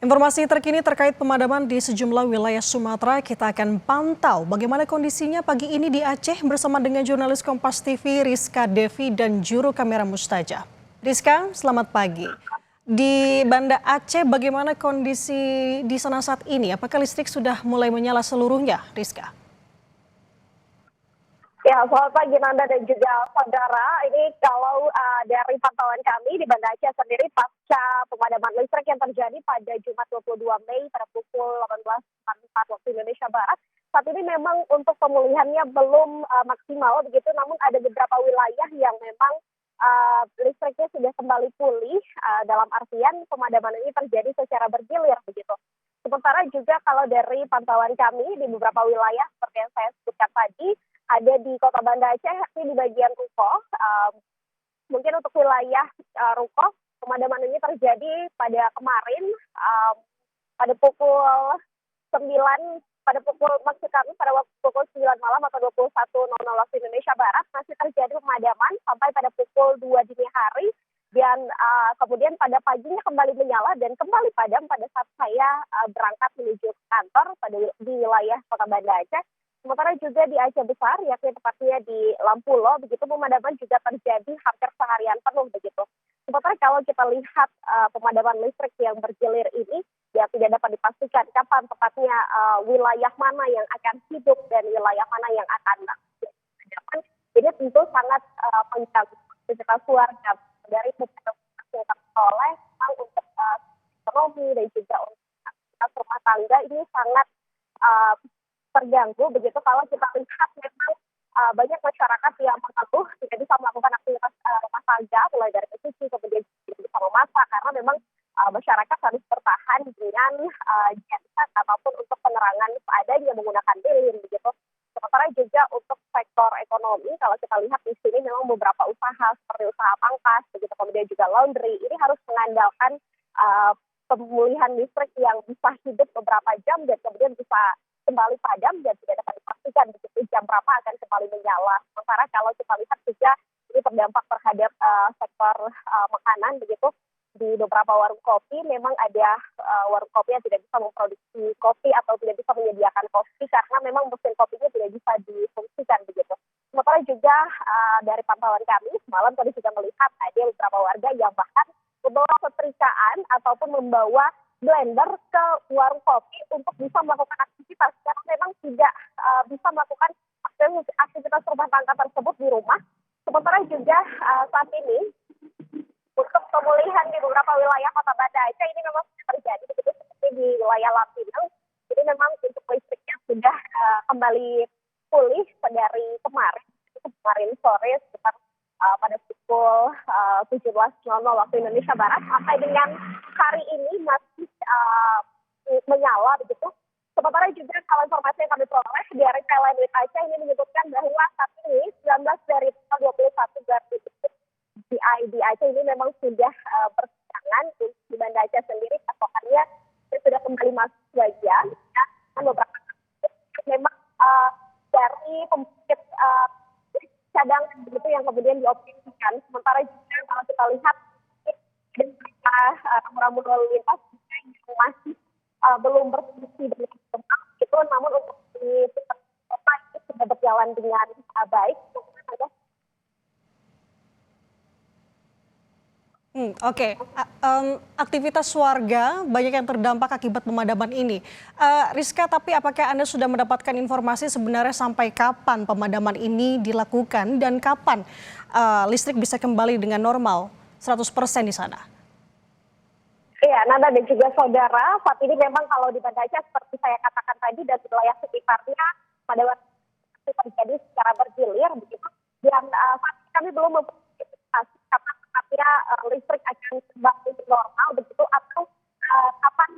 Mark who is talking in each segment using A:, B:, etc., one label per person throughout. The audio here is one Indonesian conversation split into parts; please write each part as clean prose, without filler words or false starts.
A: Informasi terkini terkait pemadaman di sejumlah wilayah Sumatera, kita akan pantau bagaimana kondisinya pagi ini di Aceh bersama dengan jurnalis Kompas TV Rizka Devi dan juru kamera Mustajab. Rizka, selamat pagi. Di Banda Aceh, bagaimana kondisi di sana saat ini? Apakah listrik sudah mulai menyala seluruhnya, Rizka?
B: Ya, selamat pagi Nanda dan juga saudara. Ini kalau dari pantauan kami di Banda Aceh sendiri pasca pemadaman listrik yang terjadi pada Jumat 22 Mei pada pukul 18.44 waktu Indonesia Barat. Saat ini memang untuk pemulihannya belum maksimal begitu, namun ada beberapa wilayah yang memang listriknya sudah kembali pulih dalam artian pemadaman ini terjadi secara bergilir begitu. Sementara juga kalau dari pantauan kami di beberapa wilayah seperti yang saya sebutkan tadi, ada di Kota Banda Aceh, ini di bagian Ruko. Mungkin untuk wilayah Ruko, pemadaman ini terjadi pada kemarin pada pukul 9, maksud kami pada waktu pukul 9 malam atau 21.00 waktu Indonesia Barat, masih terjadi pemadaman sampai pada pukul 2 dini hari. Dan kemudian pada paginya kembali menyala dan kembali padam pada saat saya berangkat menuju kantor di wilayah Kota Banda Aceh. Sementara juga di Aceh Besar, yakni tepatnya di Lampulo, begitu pemadaman juga terjadi hampir seharian penuh begitu. Sementara kalau kita lihat pemadaman listrik yang bergilir ini, ya tidak dapat dipastikan kapan tepatnya wilayah mana yang akan hidup dan wilayah mana yang akan padam. Jadi tentu sangat mengganggu aktivitas warga dari beberapa yang teroleh untuk ekonomi dan juga untuk aktivitas rumah tangga ini sangat terganggu begitu kalau kita lihat memang banyak masyarakat yang mengeluh tidak bisa melakukan aktivitas rumah tangga mulai dari mencuci kemudian tidak bisa memasak karena memang masyarakat harus bertahan dengan genset ataupun untuk penerangan seadanya menggunakan lilin begitu. Sementara juga untuk sektor ekonomi kalau kita lihat di sini memang beberapa usaha seperti usaha pangkas begitu kemudian juga laundry ini harus mengandalkan pemulihan listrik yang bisa hidup beberapa jam dan kemudian bisa kembali padam dan tidak dapat dipastikan begitu jam berapa akan kembali menyala. Sementara kalau kita lihat juga ini terdampak terhadap sektor makanan begitu di beberapa warung kopi memang ada warung kopi yang tidak bisa memproduksi kopi atau tidak bisa menyediakan kopi karena memang mesin kopinya tidak bisa difungsikan begitu. Sementara juga dari pantauan kami semalam tadi juga melihat ada beberapa warga yang bahkan membawa setrikaan ataupun membawa blender ke warung kopi untuk bisa melakukan aktivitas karena memang tidak bisa melakukan aktivitas rumah tangga tersebut di rumah. Sementara juga saat ini untuk pemulihan di beberapa wilayah Kota Banda Aceh ini memang sudah terjadi begitu seperti di wilayah Lapinang. Jadi memang untuk listriknya sudah kembali pulih dari kemarin sore sekitar pada pukul 17.00 waktu Indonesia Barat sampai dengan hari ini masih menyala begitu. Sementara juga kalau informasi yang kami peroleh dari PLN WIT Aceh ini menyebutkan bahwa saat ini 19 dari 21 gardu di Aceh ini memang sudah bersiagaan di Banda Aceh sendiri pasokannya sudah kembali masuk saja. Ya, beberapa memang dari pembangkit cadangan begitu yang kemudian dioptimalkan. Sementara juga kalau kita lihat rambu-rambu lalu lintas yang masih belum berfungsi dengan optimal itu, namun untuk di kota itu sudah berjalan dengan baik.
A: Oke. Aktivitas warga banyak yang terdampak akibat pemadaman ini. Rizka, tapi apakah Anda sudah mendapatkan informasi sebenarnya sampai kapan pemadaman ini dilakukan dan kapan listrik bisa kembali dengan normal 100% di sana?
B: Iya, Nanda dan juga saudara, saat ini memang kalau di Banda Aceh seperti saya katakan tadi dan wilayah sekitarnya pada waktu itu terjadi secara bergilir begitu. Dan saat ini kami belum mempublikasi kapan tepatnya listrik akan kembali normal begitu atau kapan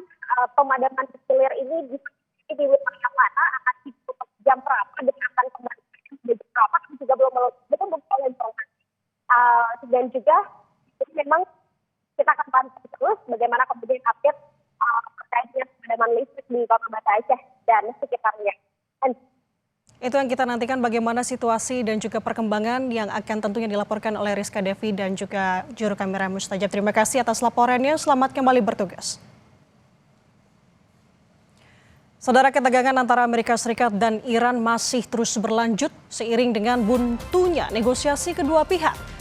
B: pemadaman bergilir ini bisa di wilayah mana akan ditutup jam berapa dan akan kembali jam berapa juga belum informasi. Dan juga memang kita akan pantau terus bagaimana kemudian update terkaitnya pemadaman listrik di Kota Banda Aceh dan sekitarnya.
A: Itu yang kita nantikan bagaimana situasi dan juga perkembangan yang akan tentunya dilaporkan oleh Rizka Devi dan juga juru kamera Mustajab. Terima kasih atas laporannya, selamat kembali bertugas. Saudara, ketegangan antara Amerika Serikat dan Iran masih terus berlanjut seiring dengan buntunya negosiasi kedua pihak.